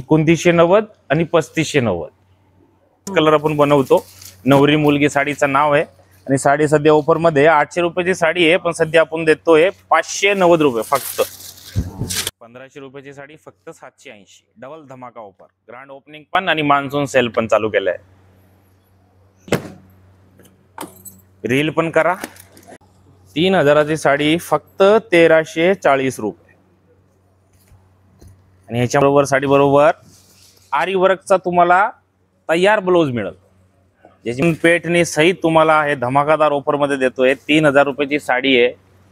2990 आणि 3590 कलर आपण बनवतो। नवरी मुलगी साडीचं नाव आहे आणि साडी सध्या ऑफर मध्ये 800 रुपयाची साडी आहे, पण सध्या आपण देतोय 590 रुपये फक्त। 1500 रुपयाची साडी फक्त 780। डबल धमाका ऑफर, ग्रँड ओपनिंग पण आणि मान्सून सेल पण चालू केलाय। रील पण करा। 3000 ची साडी फक्त 1340 रुपये आणि ह्याच्या बरोबर साडी बरोबर आरी वर्कचा तुम्हाला तयार ब्लाउज मिळेल, ज्याची पेटणी सहित तुम्हाला हे धमाकादार ऑफर मध्ये देतोय। 3000 रुपयाची साडी आहे,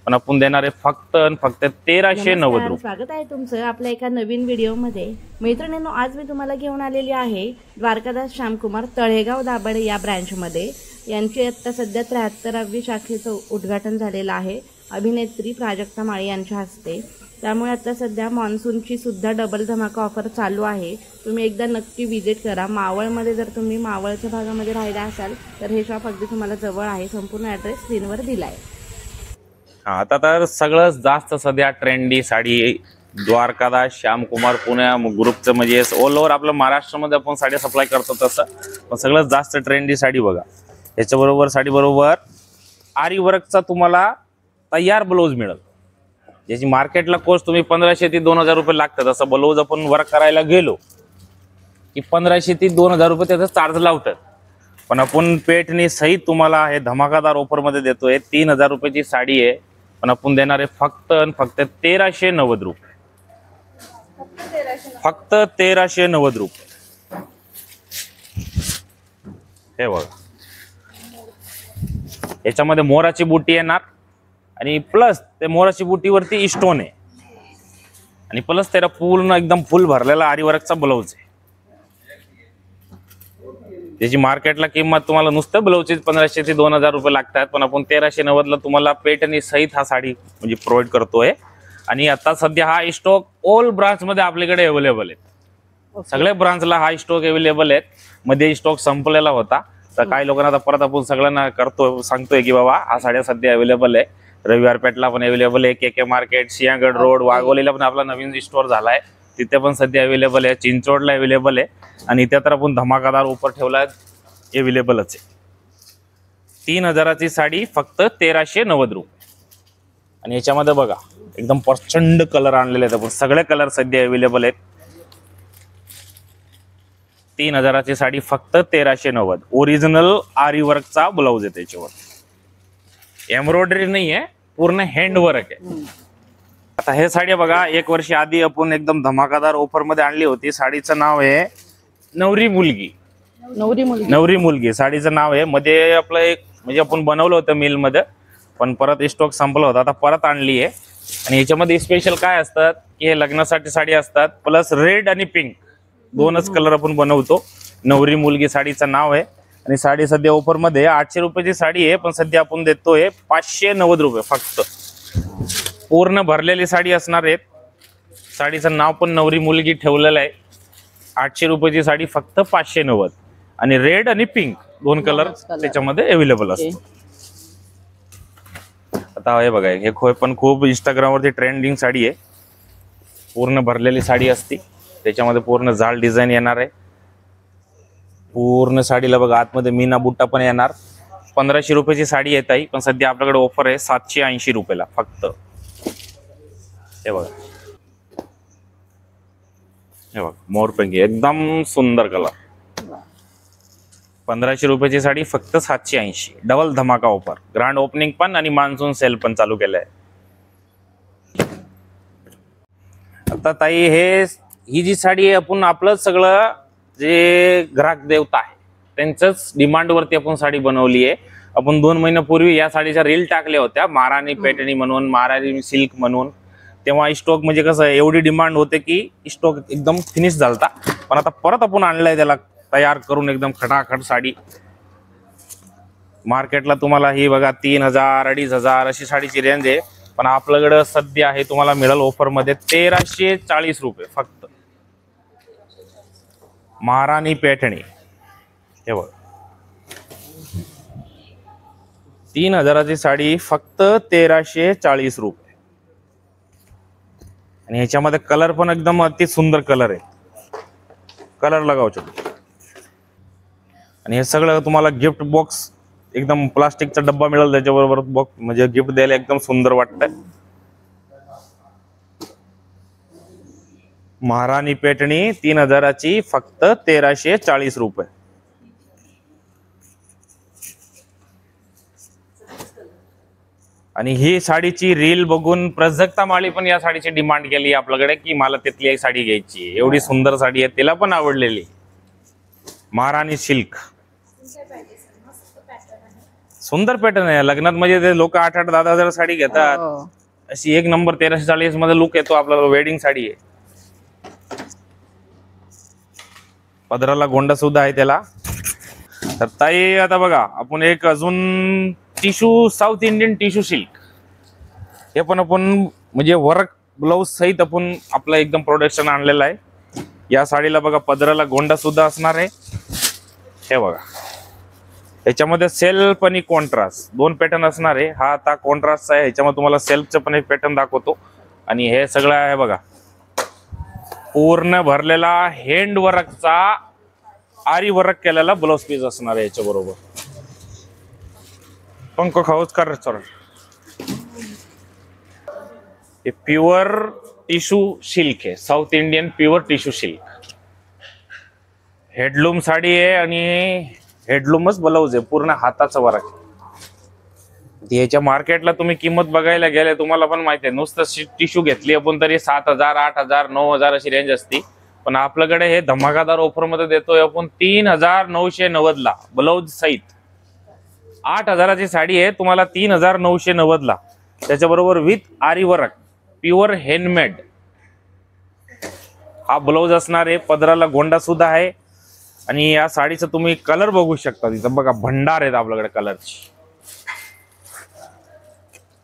पण आपण देणार आहे फक्त 1390 रुपये। स्वागत आहे तुमचं आपल्या एका नवीन व्हिडिओ मध्ये। मैत्रिणींनो, आज मी तुम्हाला घेऊन आलेली आहे द्वारकादास श्यामकुमार तळेगाव दाभाडे या ब्रँच मध्ये। यांची आता सध्या 73वी शाखेचं उद्घाटन झालेलं आहे अभिनेत्री प्राजक्ता माळी यांच्या हस्ते। त्यामुळे आता सध्या मान्सूनची सुद्धा डबल धमाका ऑफर चालू आहे। तुम्ही एकदा नक्की विजिट करा। मावळमध्ये जर तुम्ही मावळच्या भागामध्ये राहिला असाल तर हे शॉप अगदी तुम्हाला जवळ आहे। संपूर्ण ॲड्रेस स्क्रीनवर दिलाय। आता तर सगळं जास्त सध्या ट्रेंडी साडी द्वारकादास श्यामकुमार पुणे ग्रुपचं म्हणजे ऑल ओव्हर आपल्या महाराष्ट्रामध्ये आपण साडी सप्लाय करतो तसं, पण सगळं जास्त ट्रेंडी साडी बघा। याच्याबरोबर साडी बरोबर आरी वर्कचा तुम्हाला तयार ब्लाउज मिळेल, ज्याची मार्केटला कॉस्ट तुम्ही 1500 ते 2000 रुपये लागतात। असं ब्लाउज आपण वर्क करायला गेलो की 1500 ते 2000 रुपये त्याचा चार्ज लावतात, पण आपण पेटणी सहित तुम्हाला हे धमाकादार ऑफर मध्ये देतोय। 3000 रुपयाची साडी आहे, पण आपण देणार आहे फक्त 1390 रुपये। फक्त 1390 रुपये। हे बघा, याच्यामध्ये मोराची बुटी येणार आणि प्लस ते मोराची बुटीवरती स्टोन आहे आणि प्लस त्याला पूर्ण एकदम फुल भरलेला आरी वर्कचा ब्लाउज आहे। त्याची मार्केटला किंमत तुम्हाला नुसतं ब्लाउजची 1500 ते 2000 रुपये लागतात, पण आपण 1390 ला तुम्हाला पेटणी सहित हा साडी म्हणजे प्रोव्हाइड करतोय। आणि आता सध्या हा स्टॉक ऑल ब्रांच मध्ये आपल्याकडे अवेलेबल आहे। सगळ्या ब्रांचला हा स्टॉक अवेलेबल आहे। मध्ये स्टॉक संपलेला होता, तर काही लोकांना आता परत आपण सगळ्यांना सांगतोय की बाबा हा साड्या सध्या अवेलेबल आहे। रविवार पेठला पण अवेलेबल आहे, के मार्केट, सिंहगड रोड, वाघोलीला पण आपला नवीन स्टोर झालाय, तिथे पण सध्या अवेलेबल आहे। चिंचवडला अवेलेबल आहे आणि इथे तर आपण धमाकादार ऑफर ठेवलाय, अवेलेबलच आहे। 3000 ची साडी फक्त 1390 रुपये आणि याच्यामध्ये बघा एकदम प्रचंड कलर आणलेले आहेत आपण, सगळे कलर सध्या अवेलेबल आहेत। 3000 ची साडी फक्त 1390। ओरिजिनल आरी वर्कचा ब्लाउज आहे, त्याच्यावर एम्ब्रॉयडरी नाही आहे, पूर्ण हँड वर्क आहे। आता हे साडी बघा, 1 वर्ष आधी आपण एकदम धमाकादार ऑफर मध्ये आणली होती। साडीचं नाव आहे नवरी मुलगी। नवरी मुलगी साडीचं नाव आहे। मध्ये आपलं एक म्हणजे आपण बनवलं होतं मिल मध्ये, पण परत स्टॉक संपला होता, आता परत आणली आहे। आणि याच्यामध्ये स्पेशल काय असतात की हे लग्नासाठी साडी असतात, प्लस रेड आणि पिंक दोनच कलर आपण बनवतो। नवरी मुलगी साडीचं नाव आहे आणि साडी सध्या ऑफर मध्ये 800 रुपयाची साडी आहे, पण सध्या आपण देतोय 590 रुपये फक्त। पूर्ण भरलेली साडी असणार आहे। साडीचं नाव पण नवरी मुलगी ठेवलेलं आहे। 800 रुपयाची साडी फक्त 590 आणि रेड आणि पिंक दोन कलर त्याच्यामध्ये अवेलेबल असतो। आता हे बघा, हे पण खूप इंस्टाग्राम वरती ट्रेंडिंग साडी आहे। पूर्ण भरलेली साडी असते, त्याच्यामध्ये पूर्ण जाळ डिझाईन येणार आहे। पूर्ण साडीला बघा आतमध्ये मीना बुट्टा पण येणार। 1500 रुपयाची साडी येत आहे, पण सध्या आपल्याकडे ऑफर आहे 780 रुपयाला फक्त। हे बघा, हे बघा मोरपंखी एकदम सुंदर कलर। 1500 रुपयाची साडी फक्त 780। डबल धमाका ऑफर, ग्रँड ओपनिंग पण आणि मान्सून सेल पण चालू केलंय। आता ताई ही जी साडी आहे, आपण आपलं सगळं जे ग्राहक देवता आहे त्यांच्याच डिमांड वरती आपण साडी बनवली आहे। आपण 2 महिन्यापूर्वी या साडीच्या रील टाकल्या होत्या, महाराणी पेटणी म्हणून, महाराणी सिल्क म्हणून। तेव्हा स्टॉक म्हणजे कसं एवढी डिमांड होते की स्टॉक एकदम फिनिश झालता, पण आता परत आपण आणलाय त्याला तयार करून एकदम खटाखट साडी। मार्केटला तुम्हाला ही बघा 3000 2500 अशी साडीची रेंज आहे, पण आपल्याकडे सध्या आहे तुम्हाला मिळेल ऑफर मध्ये 1340 रुपये फक्त। महाराणी पेठणी हे बघ, 3000 ची साडी फक्त 1340 रुपये आणि ह्याच्यामध्ये कलर पण एकदम अति सुंदर कलर आहे। कलर लगाव शकतो. आणि हे सगळं तुम्हाला गिफ्ट बॉक्स एकदम प्लास्टिकचा डब्बा मिळेल त्याच्याबरोबर बॉक्स, म्हणजे गिफ्ट द्यायला एकदम सुंदर वाटतंय. महाराणी पेटणी 3000ची फक्त 1340 रुपये. आणि ही साडीची रील बघून प्रजक्ता माळी पण या साडीची डिमांड केली आपल्याकडे की मला तिथली एक साडी घ्यायची. एवढी सुंदर साडी आहे, तिला पण आवडलेली. महाराणी सिल्क सुंदर पॅटर्न आहे. लग्नात म्हणजे ते लोक 8-8, 10,000 साडी घेतात. अशी एक नंबर 1340 मध्ये लुक येतो आपल्याला. वेडिंग साडी आहे. पदराला गोंडा सुद्धा आहे त्याला. तर ताई आता बघा आपण एक अजून tissue, south Indian tissue silk, हे पण आपण म्हणजे वर्क ब्लाउज सहित आपण आपलं एकदम प्रोडक्शन आणलेलं आहे. या साडीला बघा पदराला गोंडा सुद्धा असणार आहे. हे बघा याच्यामध्ये सेल्फ आणि कॉन्ट्रास्ट 2 पॅटर्न असणार आहे. हा आता कॉन्ट्रास्ट आहे. ह्याच्यामध्ये तुम्हाला सेल्फचं पण एक पॅटर्न दाखवतो. आणि हे सगळं आहे बघा पूर्ण भरलेला हँड वर्कचा आरी वर्क केलेला ब्लाउज पीस असणार आहे याच्या बरोबर. पंख खाऊच कर सर. हे प्युअर टिश्यू सिल्क आहे, south Indian pure tissue silk. Handloom sari आहे आणि हेडलूमच ब्लाउज आहे, पूर्ण हाताचा वर्क. याच्या मार्केटला तुम्ही किंमत बघायला गेले तुम्हाला पण माहिती आहे, नुसतं टिश्यू घेतली आपण तरी 7,000, 8,000, 9,000 अशी रेंज असती. पण आपल्याकडे हे धमाकादार ऑफर मध्ये देतोय आपण 3,990 ला ब्लाउज सहित. 8,000ची साडी आहे तुम्हाला 3,990 ला. त्याच्याबरोबर विथ आरी वर्क प्युअर हँडमेड हा ब्लाउज असणार आहे. पदराला गोंडा सुद्धा आहे. आणि या साडीचं तुम्ही कलर बघू शकता. तिथं बघा भंडार आहेत आपल्याकडे कलरची.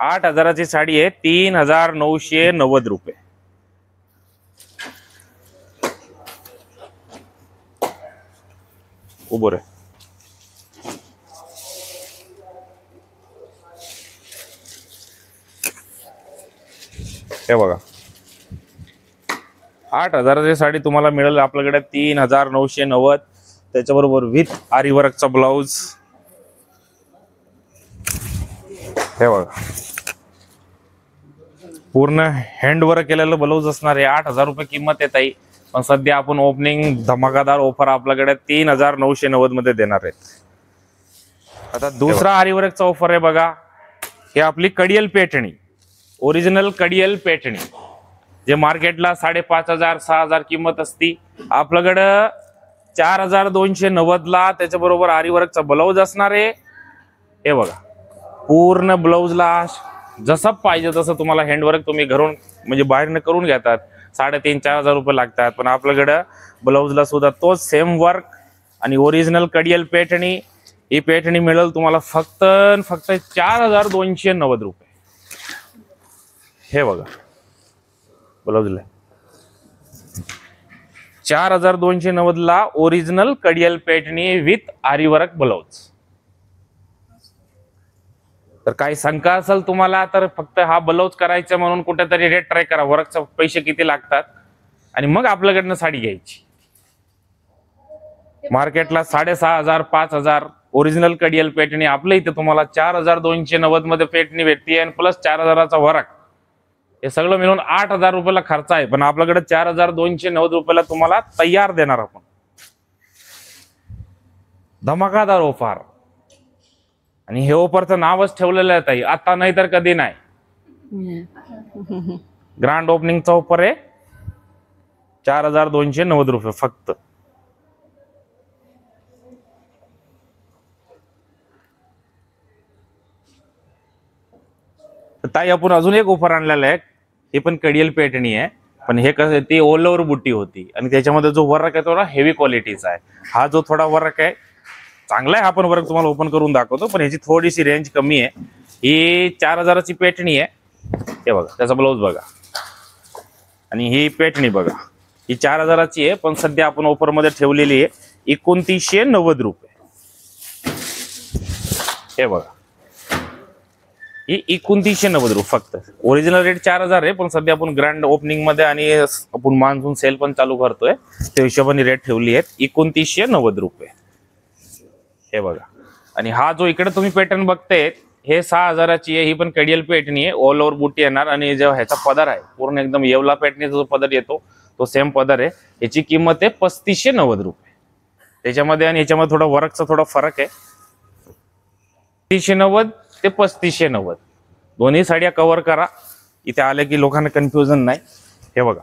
8,000ची साडी आहे 3,990 रुपये. उभं रे. हे बघा 8,000ची साडी तुम्हाला मिळेल आपल्याकडे 3,990. त्याच्याबरोबर विथ आरी वर्कचा ब्लाउज. हे बघा पूर्ण हँडवर्क केलेलं ब्लाउज असणार आहे. 8,000 रुपये किंमत येत आहे. पण सध्या आपण ओपनिंग धमाकादार ऑफर आपल्याकडे 3,990 मध्ये देणार आहेत. आता दुसरा आरीवर्कचा ऑफर आहे बघा. हे आपली कडियल पेठणी, ओरिजिनल कडियल पेठणी, जे मार्केटला 5,500, 6,000 किंमत असती. आपल्याकडं 4,290 ला त्याच्याबरोबर आरीवर्कचा ब्लाउज असणार आहे. हे बघा पूर्ण ब्लाउजला जसं पाहिजे तसं तुम्हाला हँडवर्क तुम्ही घरून म्हणजे बाहेरनं करून घेतात. 3,500-4,000 रुपये लागतात. पण आपल्याकडं ब्लाउजला सुद्धा तोच सेम वर्क आणि ओरिजिनल कडियल पेठणी. ही पेठणी मिळेल तुम्हाला फक्त 4,290 रुपये. हे बघा ब्लाउजला 4,290 ला ओरिजिनल कडियल पेठणी विथ आरी वर्क ब्लाउज. तर काही शंका असेल तुम्हाला तर फक्त हा ब्लाउज करायचा म्हणून कुठेतरी रेट ट्राय करा. वर्कचा पैसे किती लागतात आणि मग आपल्याकडनं साडी घ्यायची. मार्केटला 6,500, 5,000 ओरिजिनल कडियल पेठणी. आपल्या इथे तुम्हाला 4,290 मध्ये पेठणी भेटते आणि प्लस 4,000चा वर्क. हे सगळं मिळून 8,000 रुपयाला खर्च आहे. पण आपल्याकडे 4,290 रुपयाला तुम्हाला तयार देणार आपण. धमाकादार ऑफर. आणि हे ऑफरचं नावच ठेवलेलं आहे ताई, आता नाही तर कधी नाही. ग्रँड ओपनिंगचा ऑफर आहे 4,290 रुपये फक्त. ताई आपण अजून एक ऑफर आणलेला आहे. हे पण कडियल पेठणी आहे. पण हे कसं ती ऑल ओव्हर बुट्टी होती आणि त्याच्यामध्ये जो वर्क आहे थोडा हेवी क्वालिटीचा आहे. हा जो थोडा वर्क आहे चांगला आहे. हा पण वर्क तुम्हाला ओपन करून दाखवतो. पण ह्याची थोडीशी रेंज कमी आहे. ही 4,000ची पेठणी आहे. हे बघा त्याचा ब्लाउज बघा आणि ही पेठणी बघा. ही 4,000ची आहे पण सध्या आपण ऑफर मध्ये ठेवलेली आहे 2,990 रुपये. हे बघा ही 2990 रुपये फक्त. ओरिजिनल रेट 4000 आहे, पण सध्या आपण ग्रँड ओपनिंग मध्ये आणि आपण मान्सून सेल पण चालू करतोय त्या हिशोबाने रेट ठेवली आहेत 2990 रुपये. हे बघा. आणि हा जो इकडे तुम्ही पॅटर्न बघताय हे 6000ची आहे. ही पण केडियल पेटणी आहे, ऑल ओव्हर बुटी येणार आणि जो ह्याचा पदर आहे पूर्ण एकदम येवला पॅटर्नचा जो पदर येतो तो सेम पदर आहे. याची किंमत आहे 3590 रुपये. त्याच्यामध्ये आणि याच्यामध्ये थोडा वर्कचा थोडा फरक आहे. 390 ते 3590 दोन्ही साड्या कव्हर करा. इथे आले की लोकांना कन्फ्युजन नाही. हे बघा